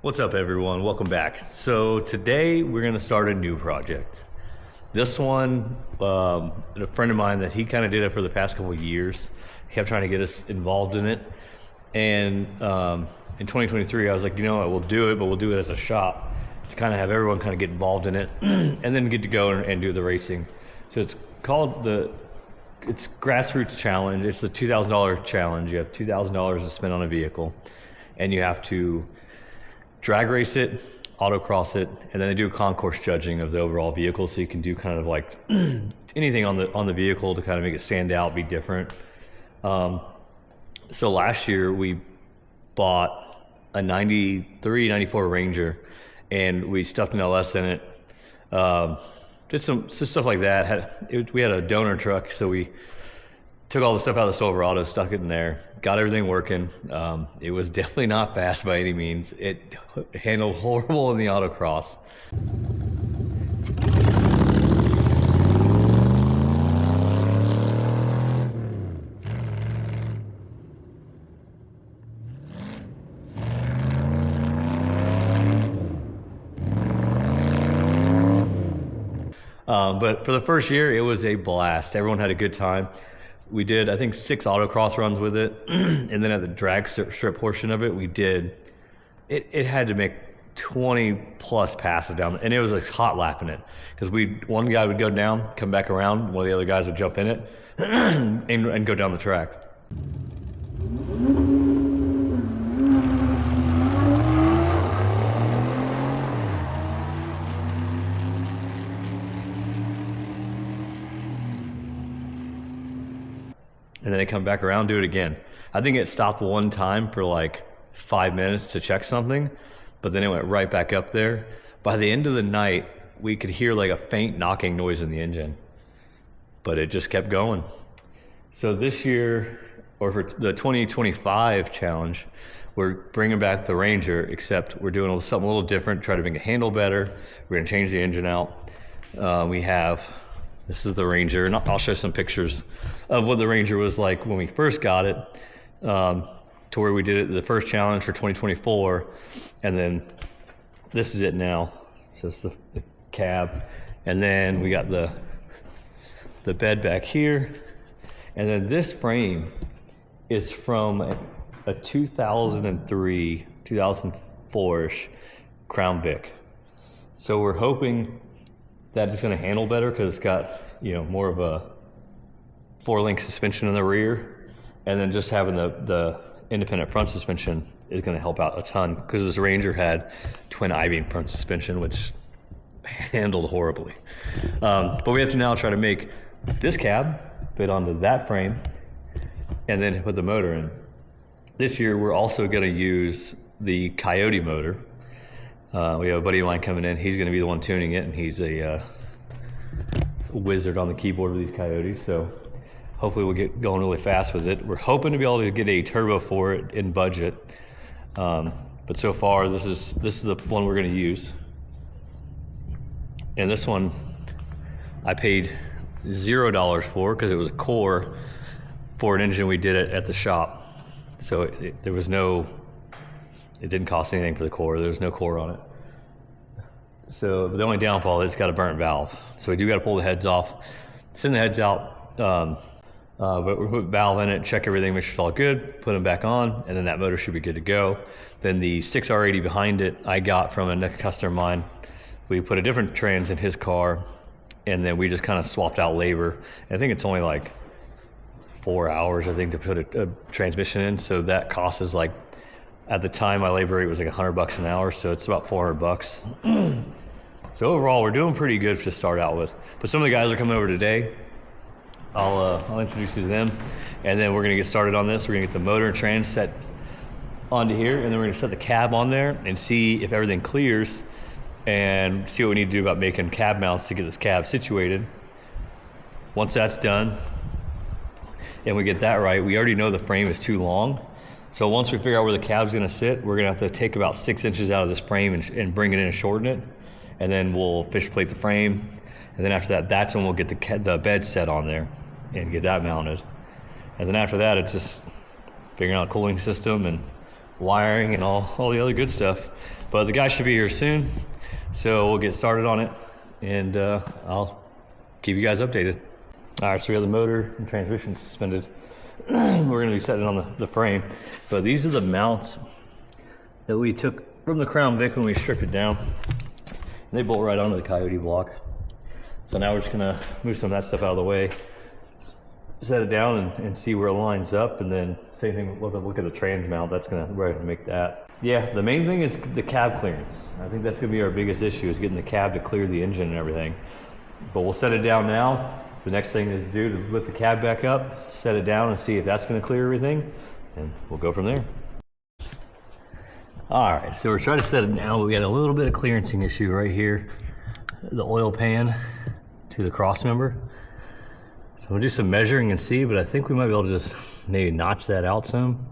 What's up, everyone? Welcome back. So today we're going to start a new project. This one, a friend of mine that he kind of did it for the past couple of years. He kept trying to get us involved in it. And in 2023, I was like, you know what, we'll do it, but we'll do it as a shop to kind of have everyone kind of get involved in it and then get to go and do the racing. So it's called it's Grassroots Challenge. It's the $2,000 challenge. You have $2,000 to spend on a vehicle, and you have to drag race it, autocross it, and then they do a concourse judging of the overall vehicle, so you can do kind of like anything on the vehicle to kind of make it stand out, be different. So last year we bought a 93, 94 Ranger, and we stuffed an LS in it. Did some stuff like that. We had a donor truck, so we took all the stuff out of the Silverado, stuck it in there, got everything working. It was definitely not fast by any means. It handled horrible in the autocross. But for the first year, it was a blast. Everyone had a good time. We did, I think, 6 autocross runs with it. And then at the drag strip portion of it, it had to make 20 plus passes down. And it was like hot lapping it. Because one guy would go down, come back around, one of the other guys would jump in it and go down the track. And then they come back around, do it again. I think it stopped one time for like 5 minutes to check something, but then it went right back up there. By the end of the night, we could hear like a faint knocking noise in the engine, but it just kept going. So this year, or for the 2025 challenge, we're bringing back the Ranger, except we're doing something a little different, try to make it handle better. We're gonna change the engine out. This is the Ranger, and I'll show some pictures of what the Ranger was like when we first got it, to where we did it the first challenge for 2024, and then this is it now. So it's the cab, and then we got the bed back here, and then this frame is from a 2003, 2004-ish Crown Vic. So we're hoping that it's going to handle better because it's got, more of a 4-link suspension in the rear, and then just having the independent front suspension is going to help out a ton, because this Ranger had twin I-beam front suspension, which handled horribly. But we have to now try to make this cab fit onto that frame and then put the motor in. This year we're also going to use the Coyote motor. We have a buddy of mine coming in. He's going to be the one tuning it, and he's a wizard on the keyboard with these Coyotes. So hopefully we'll get going really fast with it. We're hoping to be able to get a turbo for it in budget. But so far, this is the one we're going to use. And this one I paid $0 for because it was a core for an engine we did it at the shop. So it didn't cost anything for the core. There was no core on it. So the only downfall is it's got a burnt valve. So we do got to pull the heads off, send the heads out, but we put a valve in it, check everything, make sure it's all good, put them back on, and then that motor should be good to go. Then the 6R80 behind it, I got from a customer of mine. We put a different trans in his car, and then we just kind of swapped out labor. And I think it's only like 4 hours, I think, to put a transmission in. So that cost is like, at the time, my labor rate was like $100 an hour, so it's about $400. So overall, we're doing pretty good to start out with. But some of the guys are coming over today. I'll introduce you to them, and then we're gonna get started on this. We're gonna get the motor and trans set onto here, and then we're gonna set the cab on there and see if everything clears, and see what we need to do about making cab mounts to get this cab situated. Once that's done, and we get that right, we already know the frame is too long. So once we figure out where the cab's gonna sit, we're gonna have to take about 6 inches out of this frame and bring it in and shorten it. And then we'll fish plate the frame. And then after that, that's when we'll get the bed set on there and get that mounted. And then after that, it's just figuring out a cooling system and wiring and all the other good stuff. But the guy should be here soon, so we'll get started on it, and I'll keep you guys updated. All right, so we have the motor and transmission suspended. We're gonna be setting on the frame, but these are the mounts that we took from the Crown Vic when we stripped it down. And they bolt right onto the Coyote block. So now we're just gonna move some of that stuff out of the way, set it down and see where it lines up, and then same thing, we'll look at the trans mount. That's gonna make that. Yeah, the main thing is the cab clearance. I think that's gonna be our biggest issue, is getting the cab to clear the engine and everything. But we'll set it down now. The next thing is to lift the cab back up, set it down and see if that's gonna clear everything, and we'll go from there. All right, so we're trying to set it down. We got a little bit of clearancing issue right here. The oil pan to the cross member. So we'll do some measuring and see, but I think we might be able to just maybe notch that out some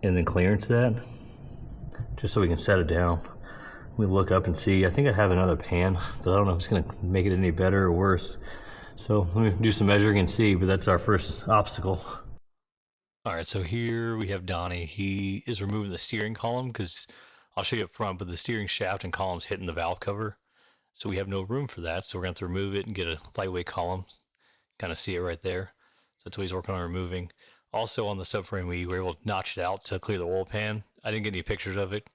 and then clearance that, just so we can set it down. We look up and see. I think I have another pan, but I don't know if it's gonna make it any better or worse. So let me do some measuring and see, but that's our first obstacle. All right, so here we have Donnie. He is removing the steering column because I'll show you up front, but the steering shaft and column's hitting the valve cover. So we have no room for that. So we're gonna have to remove it and get a lightweight column. Kind of see it right there. So that's what he's working on removing. Also on the subframe, we were able to notch it out to clear the oil pan. I didn't get any pictures of it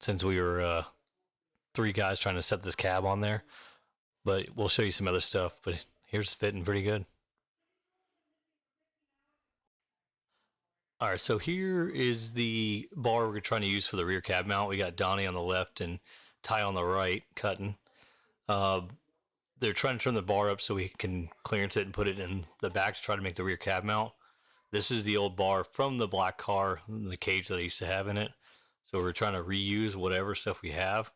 since we were 3 guys trying to set this cab on there, but we'll show you some other stuff, but here's fitting pretty good. All right, so here is the bar we're trying to use for the rear cab mount. We got Donnie on the left and Ty on the right cutting. They're trying to turn the bar up so we can clearance it and put it in the back to try to make the rear cab mount. This is the old bar from the black car, the cage that I used to have in it. So we're trying to reuse whatever stuff we have,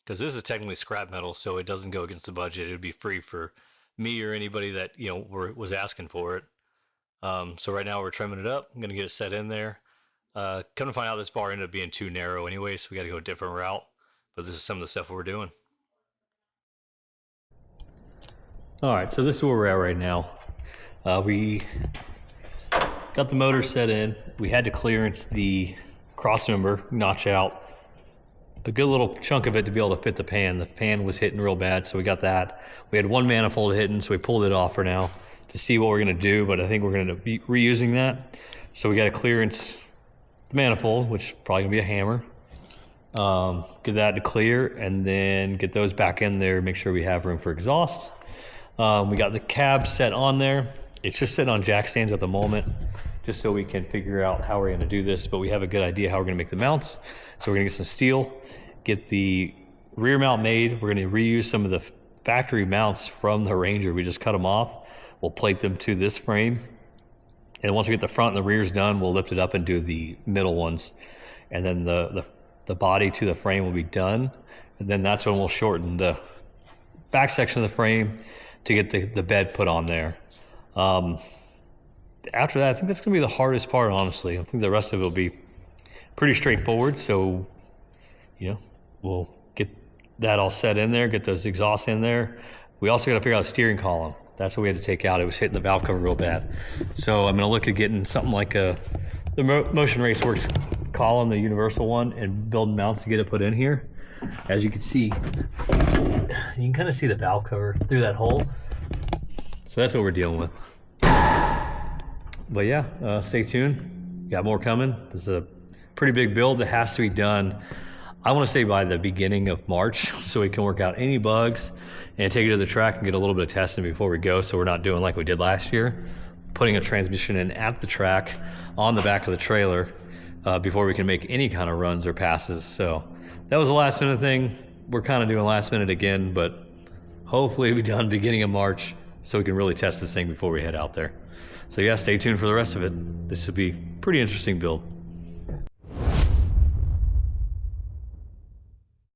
because this is technically scrap metal, so it doesn't go against the budget. It would be free for me or anybody that was asking for it. So right now we're trimming it up. I'm gonna get it set in there. Come to find out, this bar ended up being too narrow anyway, so we got to go a different route. But this is some of the stuff we're doing. All right, so this is where we're at right now. We got the motor set in. We had to clearance the cross member, notch out a good little chunk of it to be able to fit the pan. The pan was hitting real bad, so we got that. We had one manifold hitting, so we pulled it off for now to see what we're gonna do, but I think we're gonna be reusing that. So we got to clearance the manifold, which is probably gonna be a hammer. Get that to clear, and then get those back in there, make sure we have room for exhaust. We got the cab set on there. It's just sitting on jack stands at the moment, just so we can figure out how we're gonna do this, but we have a good idea how we're gonna make the mounts. So we're gonna get some steel, get the rear mount made. We're gonna reuse some of the factory mounts from the Ranger. We just cut them off. We'll plate them to this frame. And once we get the front and the rears done, we'll lift it up and do the middle ones. And then the body to the frame will be done. And then that's when we'll shorten the back section of the frame to get the bed put on there. After that, I think that's gonna be the hardest part, honestly. I think the rest of it will be pretty straightforward. So, we'll get that all set in there, get those exhausts in there. We also gotta figure out the steering column. That's what we had to take out. It was hitting the valve cover real bad. So I'm gonna look at getting something like the Motion Race Works column, the universal one, and build mounts to get it put in here. As you can see, you can kind of see the valve cover through that hole. So that's what we're dealing with. But yeah, stay tuned. Got more coming. This is a pretty big build that has to be done, I want to say, by the beginning of March, so we can work out any bugs and take it to the track and get a little bit of testing before we go, so we're not doing like we did last year, putting a transmission in at the track on the back of the trailer before we can make any kind of runs or passes. So that was a last minute thing. We're kind of doing last minute again, but hopefully it'll be done beginning of March so we can really test this thing before we head out there. So yeah, stay tuned for the rest of it. This will be a pretty interesting build.